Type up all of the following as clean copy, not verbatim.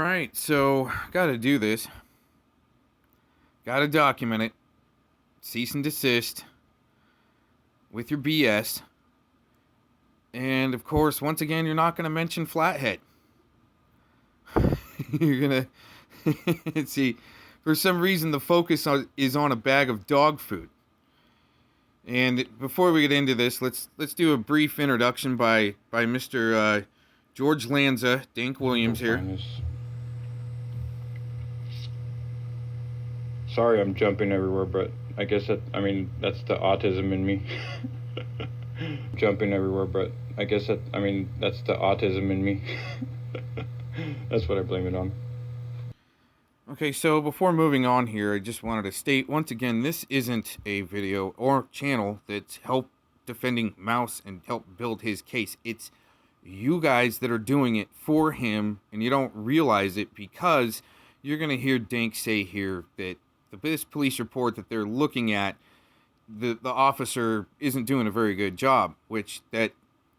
Alright, so gotta do this. Gotta document it. Cease and desist with your BS. And of course, once again, you're not gonna mention Flathead. You're gonna see, for some reason, the focus is on a bag of dog food. And before we get into this, let's do a brief introduction by Mr. George Lanza, Dank Williams here. Sorry I'm jumping everywhere, but I guess that's the autism in me. Jumping everywhere, but I guess that's the autism in me. That's what I blame it on. Okay, so before moving on here, I just wanted to state once again, this isn't a video or channel that's help defending Mouse and help build his case. It's you guys that are doing it for him, and you don't realize it because you're going to hear Dank say here that this police report that they're looking at, the officer isn't doing a very good job, which that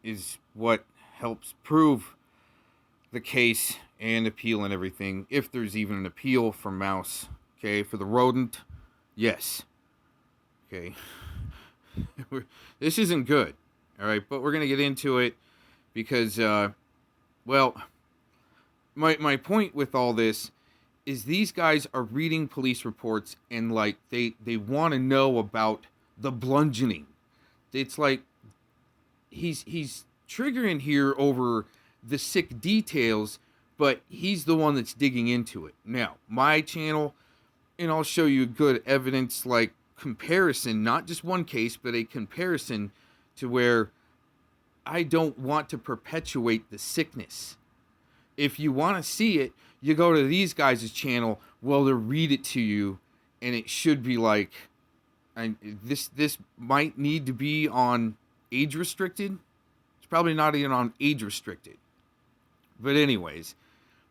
is what helps prove the case and appeal and everything, if there's even an appeal for Mouse. Okay, for the Rodent, yes. Okay. This isn't good, all right, but we're going to get into it because, well, my point with all this is these guys are reading police reports and, like, they want to know about the bludgeoning. It's like he's triggering here over the sick details, but he's the one that's digging into it. Now, my channel, and I'll show you good evidence, like comparison, not just one case, but a comparison to where I don't want to perpetuate the sickness. If you want to see it, you go to these guys' channel, well, they'll read it to you, and it should be like, and this might need to be on age restricted. It's probably not even on age restricted. But anyways,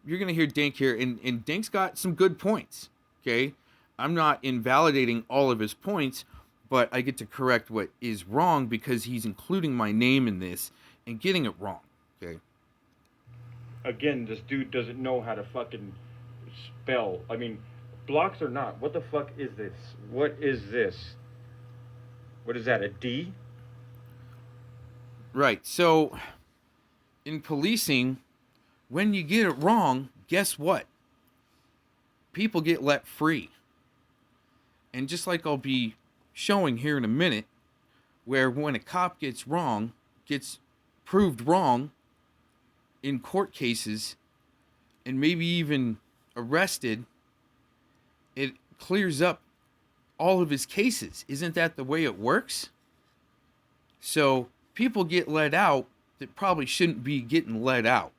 you're going to hear Dank here, and Dank's got some good points, okay? I'm not invalidating all of his points, but I get to correct what is wrong because he's including my name in this and getting it wrong, okay? Again, this dude doesn't know how to fucking spell. I mean, blocks or not, what the fuck is this? What is this? What is that, a D? Right, so in policing, when you get it wrong, guess what? People get let free. And just like I'll be showing here in a minute, where when a cop gets proved wrong in court cases, and maybe even arrested, it clears up all of his cases. Isn't that the way it works? So people get let out that probably shouldn't be getting let out.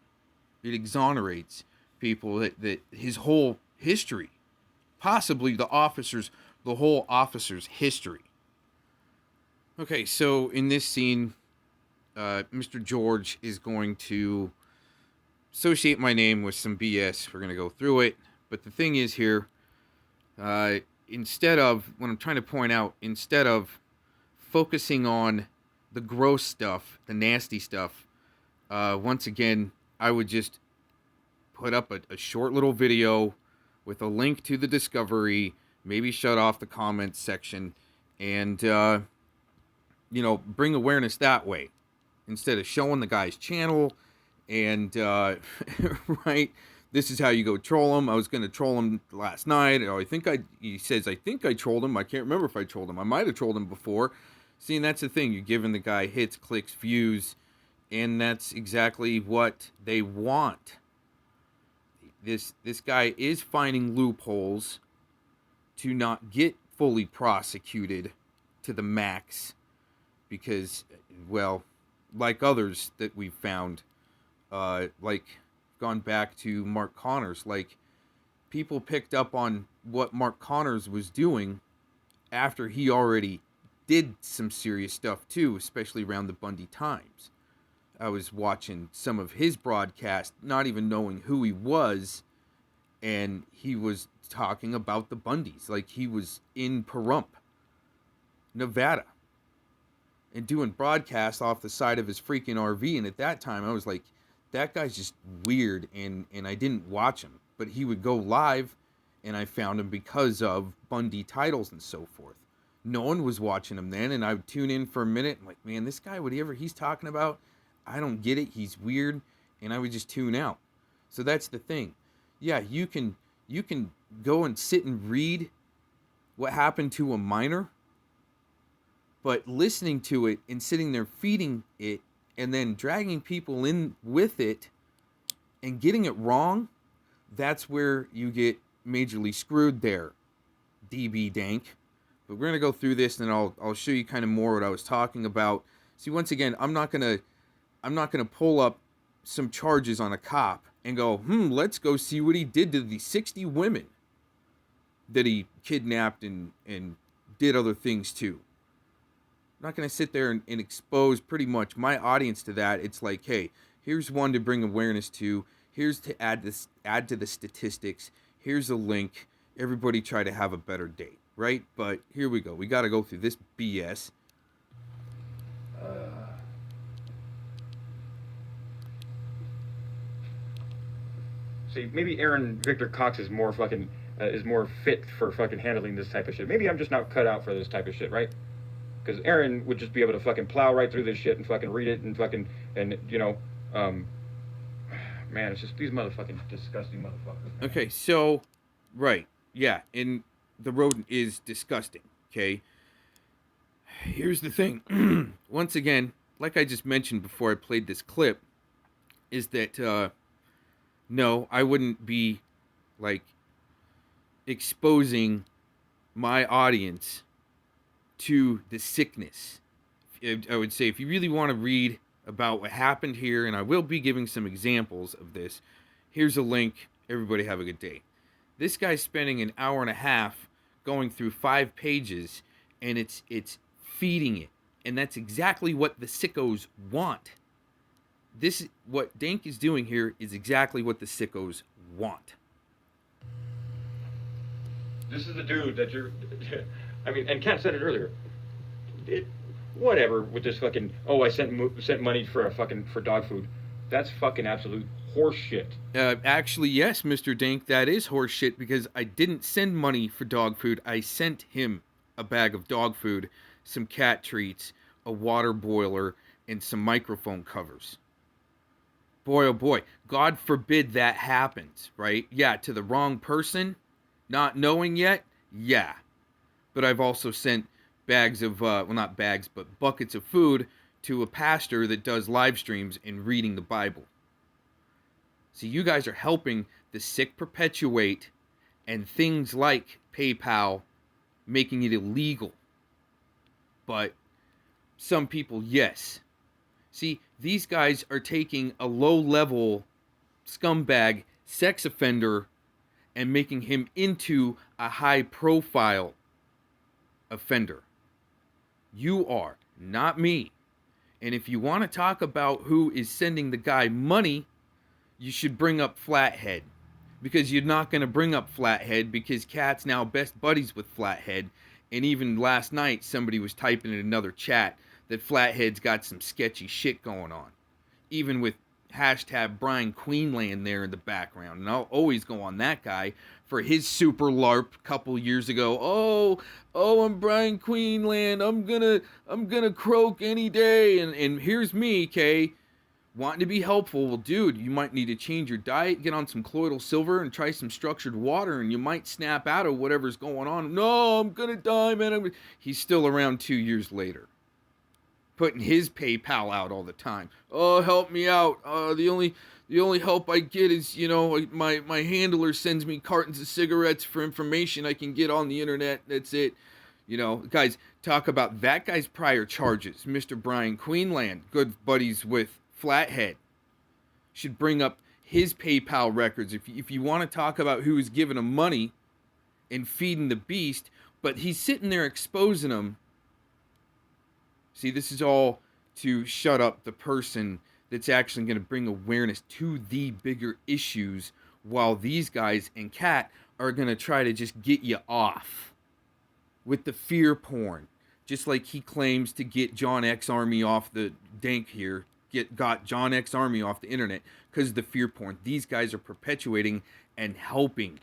It exonerates people that his whole history, possibly the whole officer's history. Okay, so in this scene, Mr. George is going to associate my name with some BS. We're going to go through it. But the thing is here, instead of, what I'm trying to point out, instead of focusing on the gross stuff, the nasty stuff, once again, I would just put up a short little video with a link to the discovery, maybe shut off the comments section, and, bring awareness that way. Instead of showing the guy's channel and, right, this is how you go troll him. I was going to troll him last night. He says, I think I trolled him. I can't remember if I trolled him. I might have trolled him before. See, and that's the thing. You're giving the guy hits, clicks, views, and that's exactly what they want. This guy is finding loopholes to not get fully prosecuted to the max because, well, like others that we've found, like gone back to Mark Connors, like people picked up on what Mark Connors was doing after he already did some serious stuff too, especially around the Bundy times. I was watching some of his broadcast, not even knowing who he was, and he was talking about the Bundys, like he was in Pahrump, Nevada, and doing broadcasts off the side of his freaking RV. And at that time, I was like, that guy's just weird, and I didn't watch him. but he would go live, and I found him because of Bundy titles and so forth. No one was watching him then, and I would tune in for a minute. I'm like, man, this guy, whatever he's talking about, I don't get it. He's weird, and I would just tune out. So that's the thing. Yeah, you can go and sit and read what happened to a minor, but listening to it and sitting there feeding it and then dragging people in with it and getting it wrong, that's where you get majorly screwed there, DB Dank. But we're going to go through this, and I'll show you kind of more what I was talking about. See, once again, I'm not going to pull up some charges on a cop and go, let's go see what he did to the 60 women that he kidnapped and did other things to. I'm not going to sit there and expose pretty much my audience to that. It's like, hey, here's one to bring awareness to. Here's to add to the statistics. Here's a link. Everybody try to have a better day, right? But here we go. We got to go through this BS. See, maybe Aaron Victor Cox is more fucking is more fit for fucking handling this type of shit. Maybe I'm just not cut out for this type of shit, right? Because Aaron would just be able to fucking plow right through this shit and fucking read it and fucking, and you know, man, it's just these motherfucking disgusting motherfuckers. Man. Okay, so, right, yeah, and the rodent is disgusting, okay? Here's the thing. Once again, like I just mentioned before I played this clip, is that, no, I wouldn't be, like, exposing my audience to the sickness. I would say if you really want to read about what happened here, and I will be giving some examples of this, here's a link. Everybody have a good day. This guy's spending an hour and a half going through 5 pages, and it's feeding it. And that's exactly what the sickos want. This, what Dank is doing here, is exactly what the sickos want. This is the dude that you're... I mean, and Kat said it earlier. Whatever with this fucking, oh, I sent money for dog food. That's fucking absolute horse shit. Actually, yes, Mr. Dank, that is horse shit, because I didn't send money for dog food. I sent him a bag of dog food, some cat treats, a water boiler, and some microphone covers. Boy, oh boy, God forbid that happens, right? Yeah, to the wrong person, not knowing yet, yeah. But I've also sent bags of, well, not bags, but buckets of food to a pastor that does live streams and reading the Bible. See, you guys are helping the sick perpetuate, and things like PayPal making it illegal. But some people, yes. See, these guys are taking a low-level scumbag sex offender and making him into a high-profile offender. You are, not me. And if you want to talk about who is sending the guy money, you should bring up Flathead. Because you're not going to bring up Flathead, because Kat's now best buddies with Flathead. And even last night, somebody was typing in another chat that Flathead's got some sketchy shit going on. Even with hashtag Brian Queenland there in the background. And I'll always go on that guy for his super LARP a couple years ago. Oh, I'm Brian Queenland. I'm gonna croak any day. And here's me, Kay, wanting to be helpful. Well, dude, you might need to change your diet, get on some colloidal silver, and try some structured water, and you might snap out of whatever's going on. No, I'm gonna die, man. He's still around 2 years later, putting his PayPal out all the time. Oh, help me out. The only help I get is, you know, my handler sends me cartons of cigarettes for information I can get on the internet. That's it. You know, guys, talk about that guy's prior charges. Mr. Brian Queenland, good buddies with Flathead, should bring up his PayPal records. If you want to talk about who is giving him money and feeding the beast, but he's sitting there exposing them. See, this is all to shut up the person that's actually going to bring awareness to the bigger issues, while these guys and Kat are going to try to just get you off with the fear porn. Just like he claims to get John X Army off the Dank here. got John X Army off the internet because of the fear porn. These guys are perpetuating and helping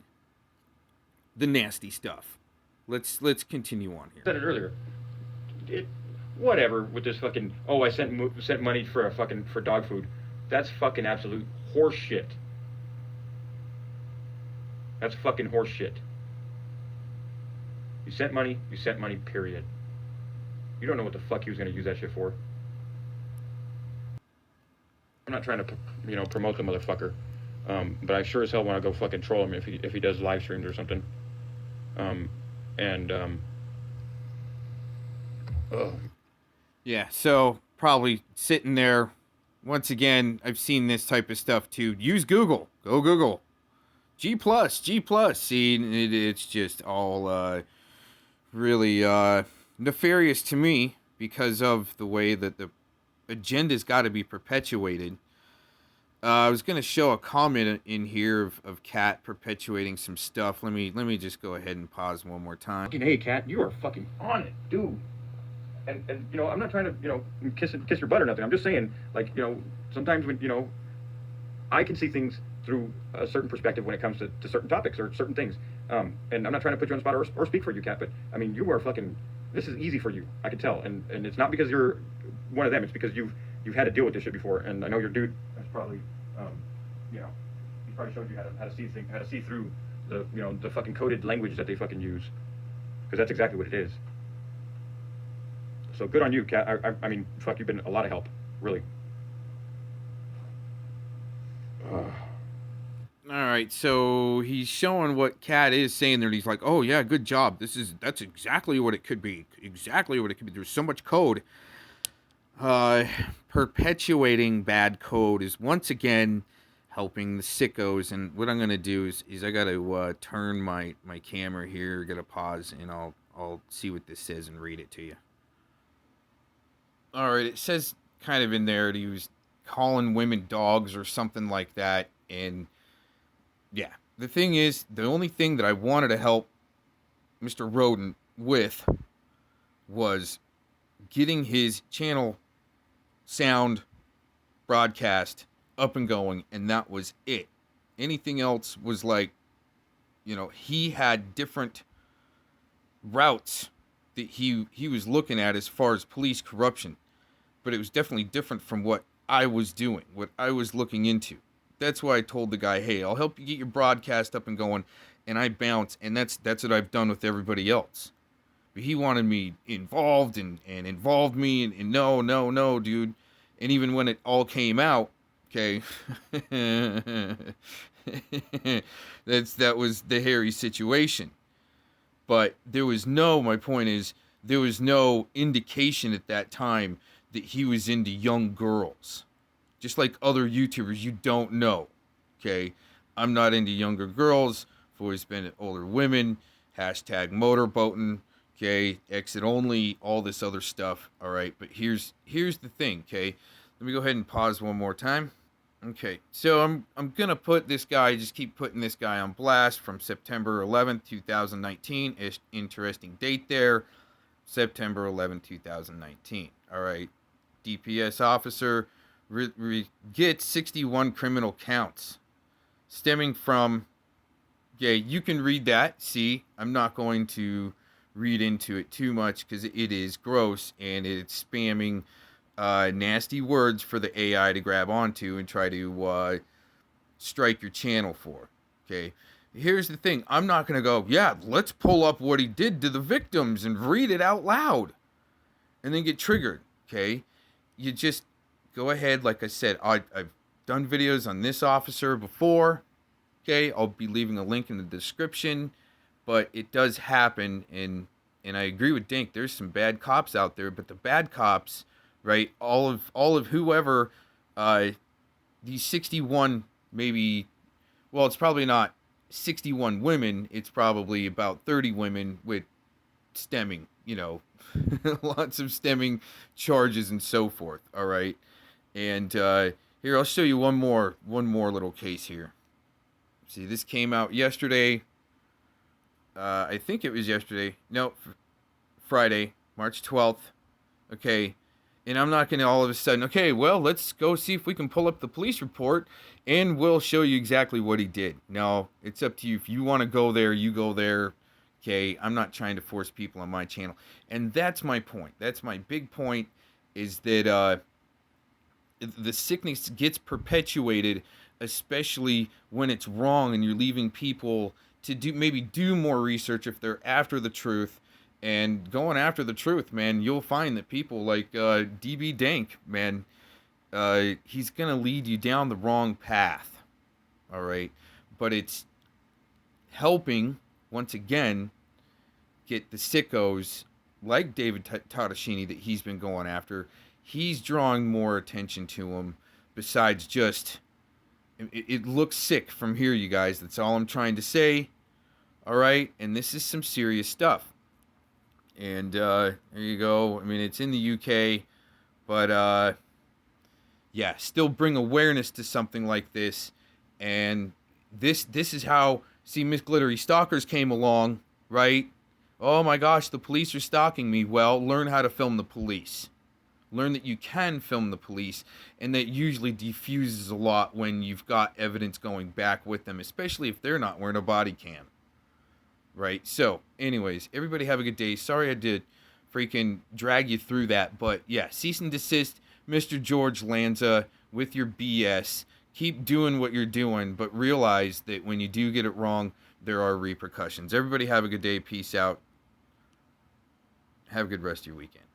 the nasty stuff. Let's continue on here. I said it earlier. Whatever with this fucking, oh, I sent money for dog food. That's fucking absolute horse shit. That's fucking horse shit. You sent money, period. You don't know what the fuck he was going to use that shit for. I'm not trying to, promote the motherfucker. But I sure as hell want to go fucking troll him if he does live streams or something. Yeah, so probably sitting there. Once again, I've seen this type of stuff too. Use Google. Go Google. G+. See, it's just all really nefarious to me because of the way that the agenda's got to be perpetuated. I was going to show a comment in here of Kat perpetuating some stuff. Let me just go ahead and pause one more time. Fucking hey, Kat, you are fucking on it, dude. And I'm not trying to, kiss your butt or nothing. I'm just saying, like, sometimes when, I can see things through a certain perspective when it comes to certain topics or certain things. And I'm not trying to put you on the spot or speak for you, Kat, but, I mean, you are fucking, this is easy for you. I can tell. And it's not because you're one of them. It's because you've had to deal with this shit before. And I know your dude has probably, he probably showed you how to see things, how to see through the, the fucking coded language that they fucking use. Because that's exactly what it is. So good on you, Kat. I mean, fuck, you've been a lot of help, really. All right, so he's showing what Kat is saying there. And he's like, "Oh yeah, good job. That's exactly what it could be. Exactly what it could be. There's so much code. Perpetuating bad code is once again helping the sickos. And what I'm gonna do is I gotta turn my camera here, get a pause, and I'll see what this says and read it to you." All right, it says kind of in there that he was calling women dogs or something like that. And yeah, the thing is, the only thing that I wanted to help Mr. Rodent with was getting his channel sound broadcast up and going, and that was it. Anything else was like, he had different routes that he was looking at as far as police corruption, but it was definitely different from what I was doing, what I was looking into. That's why I told the guy, hey, I'll help you get your broadcast up and going, and I bounce, and that's what I've done with everybody else. But he wanted me involved and involved me, and no, dude. And even when it all came out, okay, that was the hairy situation. But my point is, there was no indication at that time that he was into young girls. Just like other YouTubers, you don't know, okay? I'm not into younger girls. I've always been at older women. Hashtag motorboating, okay? Exit only, all this other stuff, all right? But here's the thing, okay? Let me go ahead and pause one more time. Okay, so I'm going to put this guy, just keep putting this guy on blast from September 11th, 2019. Interesting date there, September 11th, 2019. All right, DPS officer gets 61 criminal counts stemming from, you can read that. See, I'm not going to read into it too much because it is gross and it's spamming nasty words for the AI to grab onto and try to strike your channel for. Okay, here's the thing. I'm not going to go, yeah, let's pull up what he did to the victims and read it out loud and then get triggered. Okay, you just go ahead. Like I said, I've done videos on this officer before. Okay, I'll be leaving a link in the description, but it does happen, and I agree with Dank. There's some bad cops out there, but the bad cops, right? All of whoever, these 61 maybe, well, it's probably not 61 women. It's probably about 30 women with stemming, lots of stemming charges and so forth. All right, and here I'll show you one more little case here. See, this came out yesterday. I think it was yesterday. No, Friday, March 12th. Okay. And I'm not going to all of a sudden, okay, well, let's go see if we can pull up the police report and we'll show you exactly what he did. No, it's up to you. If you want to go there, you go there. Okay, I'm not trying to force people on my channel. And that's my point. That's my big point, is that the sickness gets perpetuated, especially when it's wrong and you're leaving people to maybe do more research if they're after the truth. And going after the truth, man, you'll find that people like DB Dank, man, he's going to lead you down the wrong path. All right? But it's helping, once again, get the sickos like David Tadashini that he's been going after. He's drawing more attention to him besides just... It looks sick from here, you guys. That's all I'm trying to say. All right? And this is some serious stuff. And there you go. I mean, it's in the UK, but yeah, still bring awareness to something like this. And this is how, see, Miss Glittery Stalkers came along, right? Oh my gosh, the police are stalking me. Well, learn how to film the police. Learn that you can film the police, and that usually diffuses a lot when you've got evidence going back with them, especially if they're not wearing a body cam. Right, so, anyways, everybody have a good day. Sorry I did freaking drag you through that, but yeah, cease and desist, Mr. George Lanza, with your BS. Keep doing what you're doing, but realize that when you do get it wrong, there are repercussions. Everybody have a good day. Peace out. Have a good rest of your weekend.